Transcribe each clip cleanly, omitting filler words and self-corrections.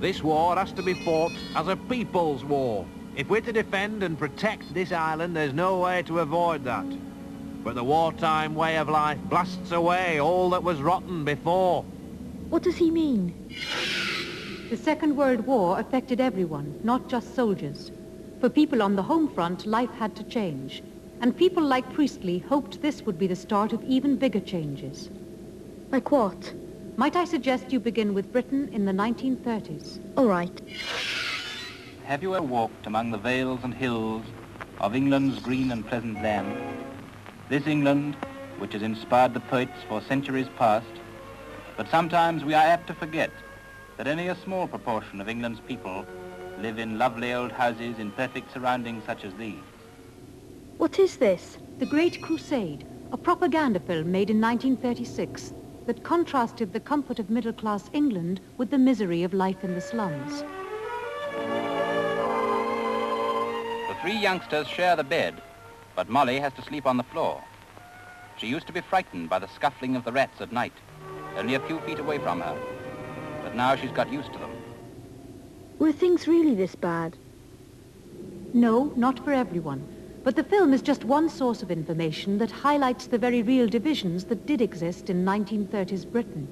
This war has to be fought as a people's war. If we're to defend and protect this island, there's no way to avoid that. But the wartime way of life blasts away all that was rotten before. What does he mean? The Second World War affected everyone, not just soldiers. For people on the home front, life had to change. And people like Priestley hoped this would be the start of even bigger changes. Like what? Might I suggest you begin with Britain in the 1930s? All right. Have you ever walked among the vales and hills of England's green and pleasant land? This England, which has inspired the poets for centuries past, but sometimes we are apt to forget that only a small proportion of England's people live in lovely old houses in perfect surroundings such as these. What is this? The Great Crusade, a propaganda film made in 1936 that contrasted the comfort of middle-class England with the misery of life in the slums. The three youngsters share the bed, but Molly has to sleep on the floor. She used to be frightened by the scuffling of the rats at night, only a few feet away from her, but now she's got used to them. Were things really this bad? No, not for everyone. But the film is just one source of information that highlights the very real divisions that did exist in 1930s Britain.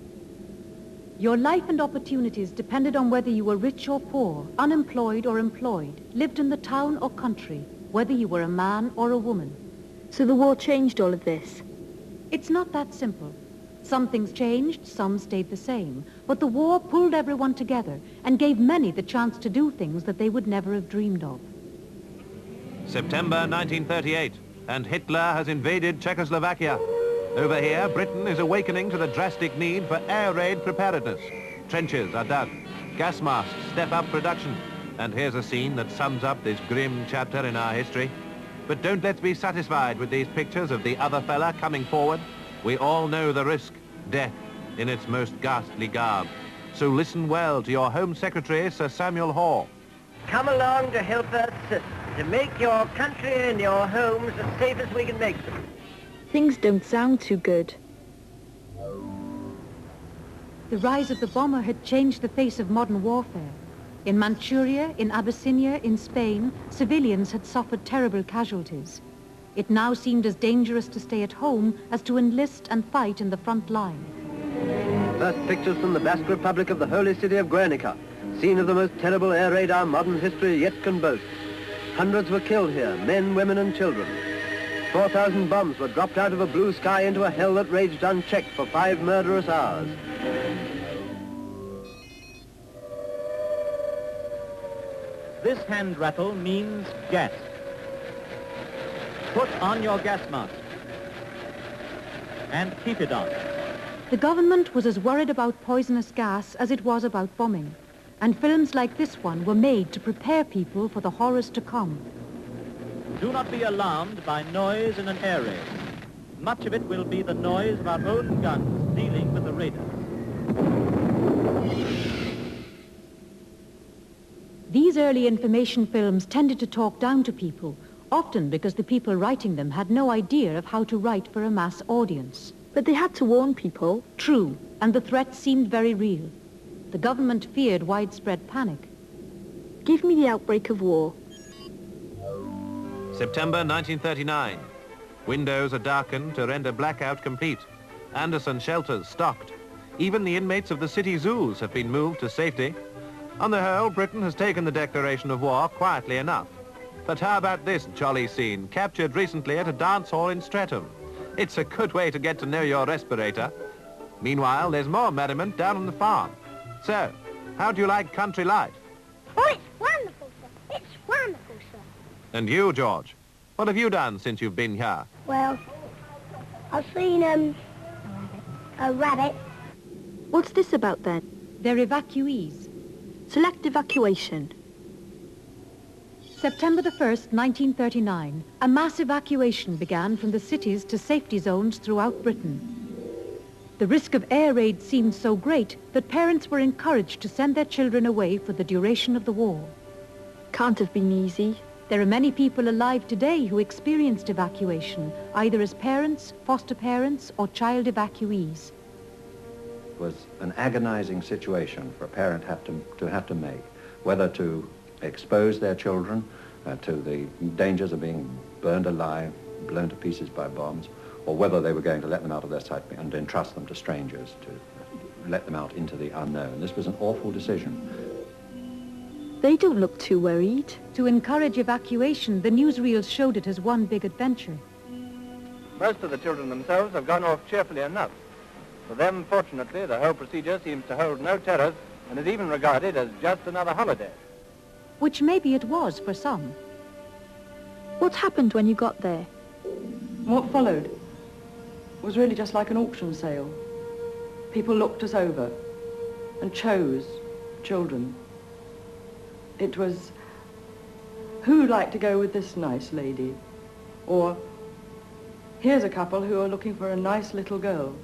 Your life and opportunities depended on whether you were rich or poor, unemployed or employed, lived in the town or country, whether you were a man or a woman. So the war changed all of this? It's not that simple. Some things changed, some stayed the same. But the war pulled everyone together and gave many the chance to do things that they would never have dreamed of. September 1938, and Hitler has invaded Czechoslovakia. Over here, Britain is awakening to the drastic need for air raid preparedness. Trenches are dug, gas masks step up production, and here's a scene that sums up this grim chapter in our history. But don't let's be satisfied with these pictures of the other fella coming forward. We all know the risk, death in its most ghastly garb. So listen well to your Home Secretary, Sir Samuel Hoare. Come along to help us to make your country and your homes as safe as we can make them. Things don't sound too good. The rise of the bomber had changed the face of modern warfare. In Manchuria, in Abyssinia, in Spain, civilians had suffered terrible casualties. It now seemed as dangerous to stay at home as to enlist and fight in the front line. First pictures from the Basque Republic of the holy city of Guernica, scene of the most terrible air raid our modern history yet can boast. Hundreds were killed here, men, women and children. 4,000 bombs were dropped out of a blue sky into a hell that raged unchecked for 5 murderous hours. This hand rattle means gas. Put on your gas mask and keep it on. The government was as worried about poisonous gas as it was about bombing. And films like this one were made to prepare people for the horrors to come. Do not be alarmed by noise in an air raid. Much of it will be the noise of our own guns dealing with the raiders. These early information films tended to talk down to people, often because the people writing them had no idea of how to write for a mass audience. But they had to warn people. True, and the threat seemed very real. The government feared widespread panic. Give me the outbreak of war. September 1939. Windows are darkened to render blackout complete. Anderson shelters stocked. Even the inmates of the city zoos have been moved to safety. On the whole, Britain has taken the declaration of war quietly enough. But how about this jolly scene, captured recently at a dance hall in Streatham? It's a good way to get to know your respirator. Meanwhile, there's more merriment down on the farm. So, how do you like country life? Oh, it's wonderful, sir. It's wonderful, sir. And you, George? What have you done since you've been here? Well, I've seen, a rabbit. What's this about then? They're evacuees. Select evacuation. September the 1st, 1939, a mass evacuation began from the cities to safety zones throughout Britain. The risk of air raid seemed so great that parents were encouraged to send their children away for the duration of the war. Can't have been easy. There are many people alive today who experienced evacuation, either as parents, foster parents, or child evacuees. was an agonizing situation for a parent to have to make, whether to expose their children to the dangers of being burned alive, blown to pieces by bombs, or whether they were going to let them out of their sight and entrust them to strangers, to let them out into the unknown. This was an awful decision. They don't look too worried. To encourage evacuation, the newsreels showed it as one big adventure. Most of the children themselves have gone off cheerfully enough. For them, fortunately, the whole procedure seems to hold no terrors and is even regarded as just another holiday. Which maybe it was for some. What happened when you got there? What followed was really just like an auction sale. People looked us over and chose children. It was, who'd like to go with this nice lady? Or, here's a couple who are looking for a nice little girl.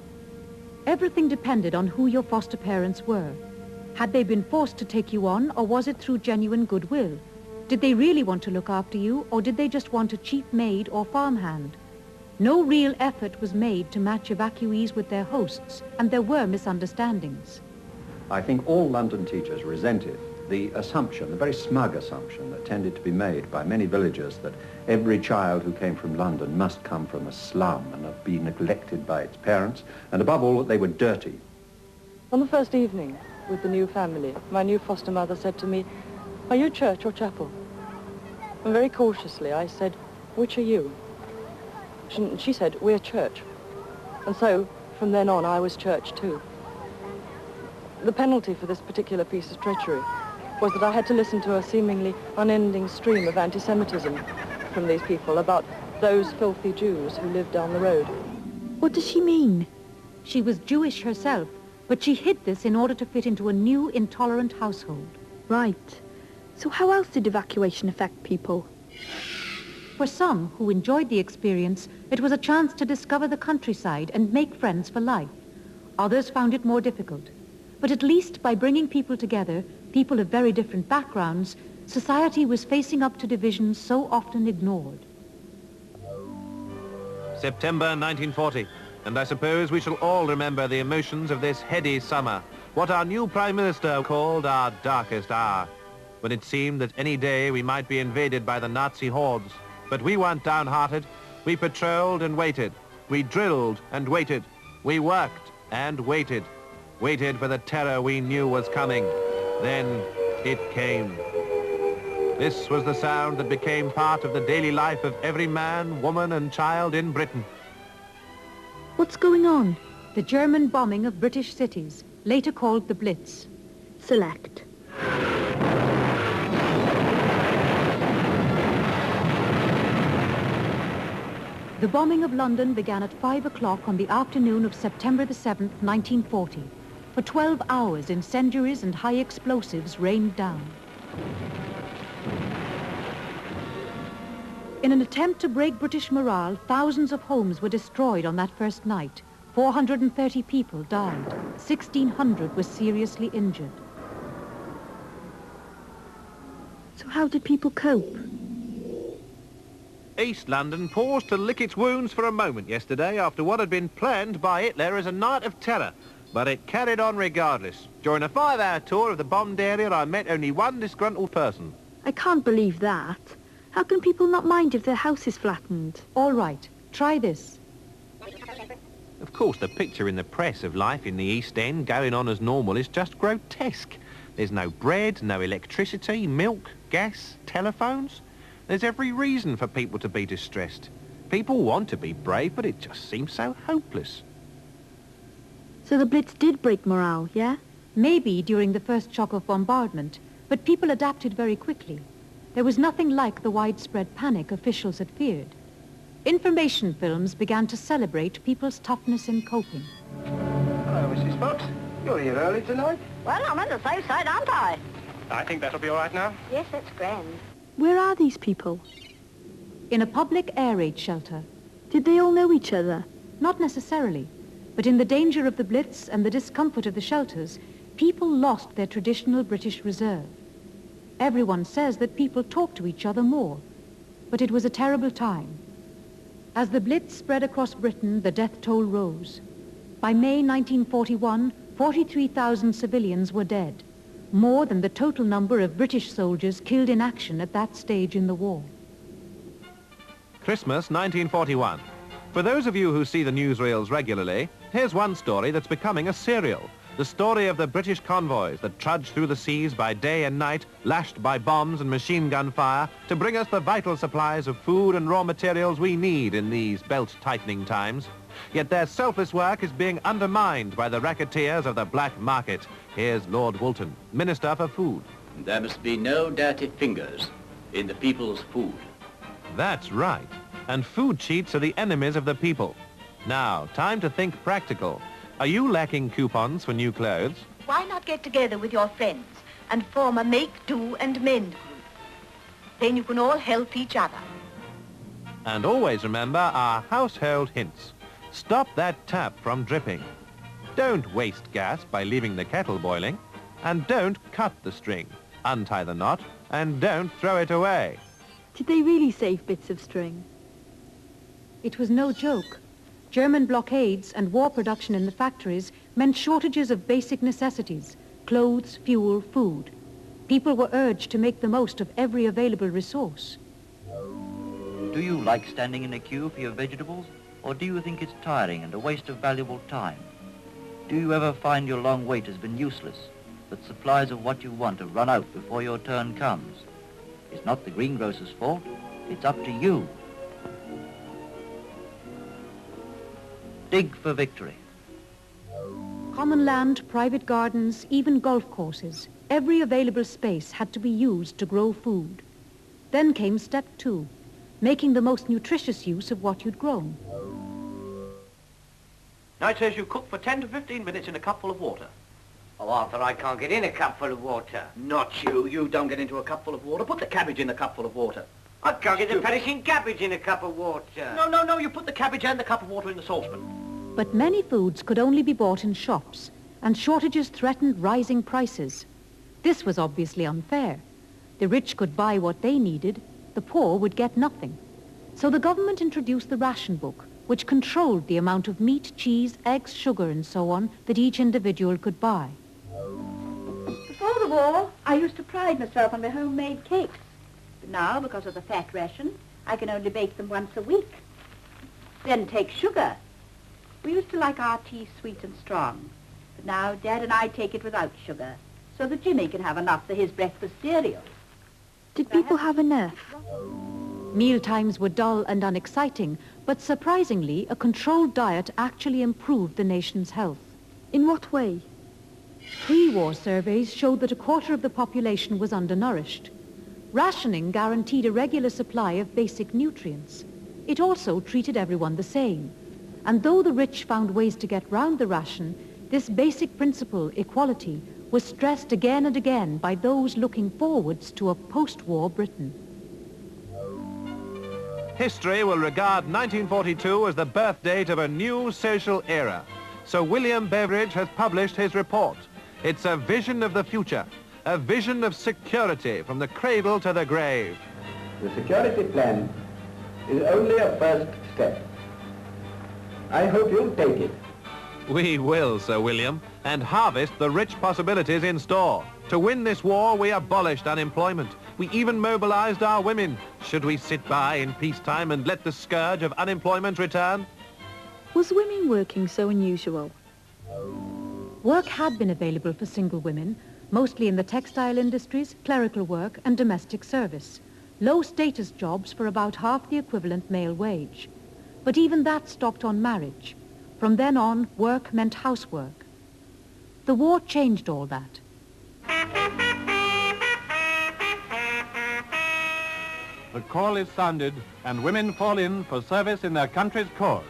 Everything depended on who your foster parents were. Had they been forced to take you on, or was it through genuine goodwill? Did they really want to look after you, or did they just want a cheap maid or farmhand? No real effort was made to match evacuees with their hosts, and there were misunderstandings. I think all London teachers resented the assumption, the very smug assumption that tended to be made by many villagers that every child who came from London must come from a slum and be neglected by its parents, and above all that they were dirty. On the first evening with the new family, my new foster mother said to me, "Are you church or chapel?" And very cautiously I said, "Which are you?" She said, "We're church." And so, from then on, I was church too. The penalty for this particular piece of treachery was that I had to listen to a seemingly unending stream of anti-Semitism from these people about those filthy Jews who lived down the road. What does she mean? She was Jewish herself, but she hid this in order to fit into a new, intolerant household. Right. So how else did evacuation affect people? For some who enjoyed the experience, it was a chance to discover the countryside and make friends for life. Others found it more difficult. But at least by bringing people together, people of very different backgrounds, society was facing up to divisions so often ignored. September 1940, and I suppose we shall all remember the emotions of this heady summer, what our new Prime Minister called our darkest hour, when it seemed that any day we might be invaded by the Nazi hordes. But we weren't downhearted. We patrolled and waited. We drilled and waited. We worked and waited. Waited for the terror we knew was coming. Then it came. This was the sound that became part of the daily life of every man, woman and child in Britain. What's going on? The German bombing of British cities, later called the Blitz. Select. The bombing of London began at 5 o'clock on the afternoon of September the 7th, 1940. For 12 hours, incendiaries and high explosives rained down. In an attempt to break British morale, thousands of homes were destroyed on that first night. 430 people died. 1,600 were seriously injured. So how did people cope? East London paused to lick its wounds for a moment yesterday after what had been planned by Hitler as a night of terror. But it carried on regardless. During a 5-hour tour of the bombed area, I met only one disgruntled person. I can't believe that. How can people not mind if their house is flattened? All right, try this. Of course, the picture in the press of life in the East End going on as normal is just grotesque. There's no bread, no electricity, milk, gas, telephones. There's every reason for people to be distressed. People want to be brave, but it just seems so hopeless. So the Blitz did break morale, yeah? Maybe during the first shock of bombardment, but people adapted very quickly. There was nothing like the widespread panic officials had feared. Information films began to celebrate people's toughness in coping. Hello, Mrs. Fox. You're here early tonight. Well, I'm on the safe side, aren't I? I think that'll be all right now. Yes, that's grand. Where are these people? In a public air raid shelter. Did they all know each other? Not necessarily, but in the danger of the Blitz and the discomfort of the shelters, people lost their traditional British reserve. Everyone says that people talk to each other more, but it was a terrible time. As the Blitz spread across Britain, the death toll rose. By May 1941, 43,000 civilians were dead, more than the total number of British soldiers killed in action at that stage in the war. Christmas 1941. For those of you who see the newsreels regularly, here's one story that's becoming a serial. The story of the British convoys that trudged through the seas by day and night, lashed by bombs and machine gun fire, to bring us the vital supplies of food and raw materials we need in these belt-tightening times. Yet their selfless work is being undermined by the racketeers of the black market. Here's Lord Woolton, Minister for Food. There must be no dirty fingers in the people's food. That's right. And food cheats are the enemies of the people. Now, time to think practical. Are you lacking coupons for new clothes? Why not get together with your friends and form a make, do and mend group? Then you can all help each other. And always remember our household hints. Stop that tap from dripping. Don't waste gas by leaving the kettle boiling. And don't cut the string. Untie the knot and don't throw it away. Did they really save bits of string? It was no joke. German blockades and war production in the factories meant shortages of basic necessities, clothes, fuel, food. People were urged to make the most of every available resource. Do you like standing in a queue for your vegetables, or do you think it's tiring and a waste of valuable time? Do you ever find your long wait has been useless, that supplies of what you want have run out before your turn comes? It's not the greengrocer's fault, it's up to you. Dig for victory. Common land, private gardens, even golf courses. Every available space had to be used to grow food. Then came step 2, making the most nutritious use of what you'd grown. Now it says you cook for 10 to 15 minutes in a cupful of water. Oh, Arthur, I can't get in a cupful of water. Not you. You don't get into a cupful of water. Put the cabbage in a cupful of water. I can't get the perishing cabbage in a cup of water. No. You put the cabbage and the cup of water in the saucepan. But many foods could only be bought in shops, and shortages threatened rising prices. This was obviously unfair. The rich could buy what they needed, the poor would get nothing. So the government introduced the ration book, which controlled the amount of meat, cheese, eggs, sugar, and so on that each individual could buy. Before the war, I used to pride myself on my homemade cakes. But now, because of the fat ration, I can only bake them once a week. Then take sugar. We used to like our tea sweet and strong. But now Dad and I take it without sugar, so that Jimmy can have enough for his breakfast cereal. Did people have enough? Mealtimes were dull and unexciting, but surprisingly, a controlled diet actually improved the nation's health. In what way? Pre-war surveys showed that a quarter of the population was undernourished. Rationing guaranteed a regular supply of basic nutrients. It also treated everyone the same. And though the rich found ways to get round the ration, this basic principle, equality, was stressed again and again by those looking forwards to a post-war Britain. History will regard 1942 as the birth date of a new social era. So William Beveridge has published his report. It's a vision of the future, a vision of security from the cradle to the grave. The security plan is only a first step. I hope you'll take it. We will, Sir William, and harvest the rich possibilities in store. To win this war, we abolished unemployment. We even mobilized our women. Should we sit by in peacetime and let the scourge of unemployment return? Was women working so unusual? Work had been available for single women, mostly in the textile industries, clerical work, and domestic service. Low-status jobs for about half the equivalent male wage. But even that stopped on marriage. From then on, work meant housework. The war changed all that. The call is sounded, and women fall in for service in their country's cause.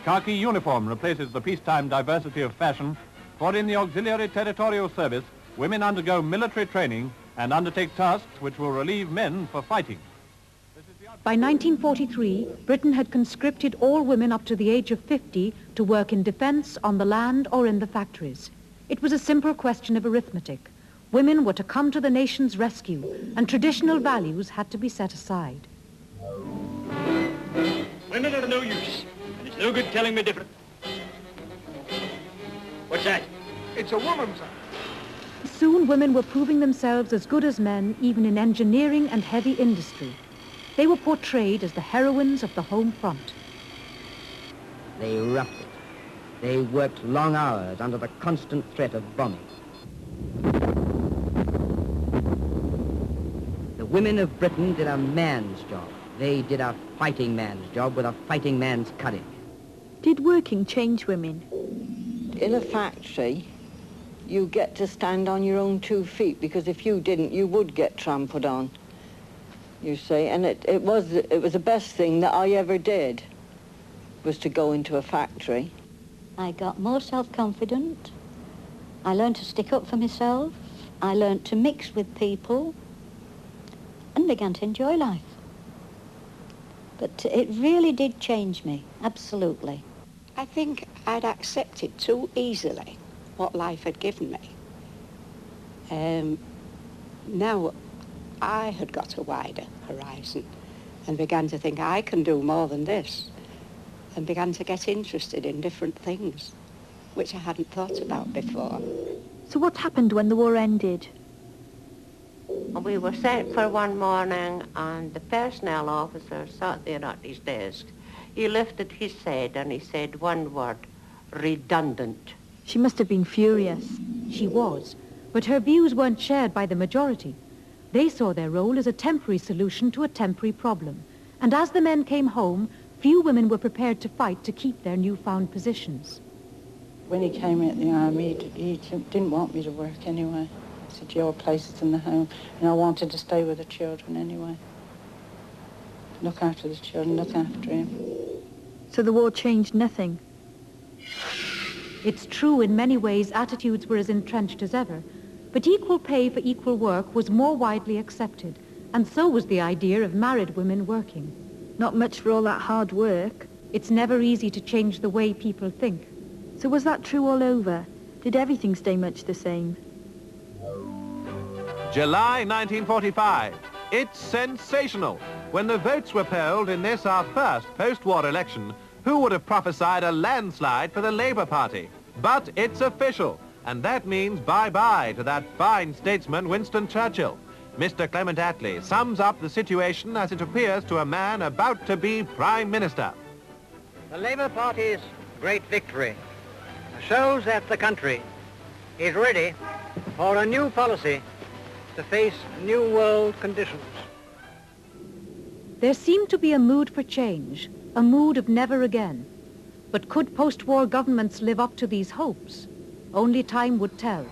Khaki uniform replaces the peacetime diversity of fashion, for in the auxiliary territorial service, women undergo military training and undertake tasks which will relieve men for fighting. By 1943, Britain had conscripted all women up to the age of 50 to work in defense, on the land, or in the factories. It was a simple question of arithmetic. Women were to come to the nation's rescue, and traditional values had to be set aside. Women are no use, and it's no good telling me different. What's that? It's a woman, sir. Soon women were proving themselves as good as men, even in engineering and heavy industry. They were portrayed as the heroines of the home front. They roughed it. They worked long hours under the constant threat of bombing. The women of Britain did a man's job. They did a fighting man's job with a fighting man's courage. Did working change women? In a factory, you get to stand on your own 2 feet, because if you didn't, you would get trampled on, you see. And it was the best thing that I ever did, was to go into a factory. I got more self-confident. I learned to stick up for myself. I learned to mix with people and began to enjoy life. But it really did change me, absolutely. I think I'd accepted too easily what life had given me. Now I had got a wider horizon and began to think I can do more than this, and began to get interested in different things, which I hadn't thought about before. So what happened when the war ended? We were sent for one morning, and the personnel officer sat there at his desk. He lifted his head and he said one word: redundant. She must have been furious. She was, but her views weren't shared by the majority. They saw their role as a temporary solution to a temporary problem. And as the men came home, few women were prepared to fight to keep their newfound positions. When he came out of the army, he didn't want me to work anyway. He said, your place is in the home. And I wanted to stay with the children anyway. Look after the children, look after him. So the war changed nothing? It's true, in many ways, attitudes were as entrenched as ever. But equal pay for equal work was more widely accepted. And so was the idea of married women working. Not much for all that hard work. It's never easy to change the way people think. So was that true all over? Did everything stay much the same? July 1945. It's sensational. When the votes were polled in this, our first post-war election, who would have prophesied a landslide for the Labour Party? But it's official, and that means bye-bye to that fine statesman Winston Churchill. Mr. Clement Attlee sums up the situation as it appears to a man about to be Prime Minister. The Labour Party's great victory shows that the country is ready for a new policy to face new world conditions. There seemed to be a mood for change, a mood of never again. But could post-war governments live up to these hopes? Only time would tell.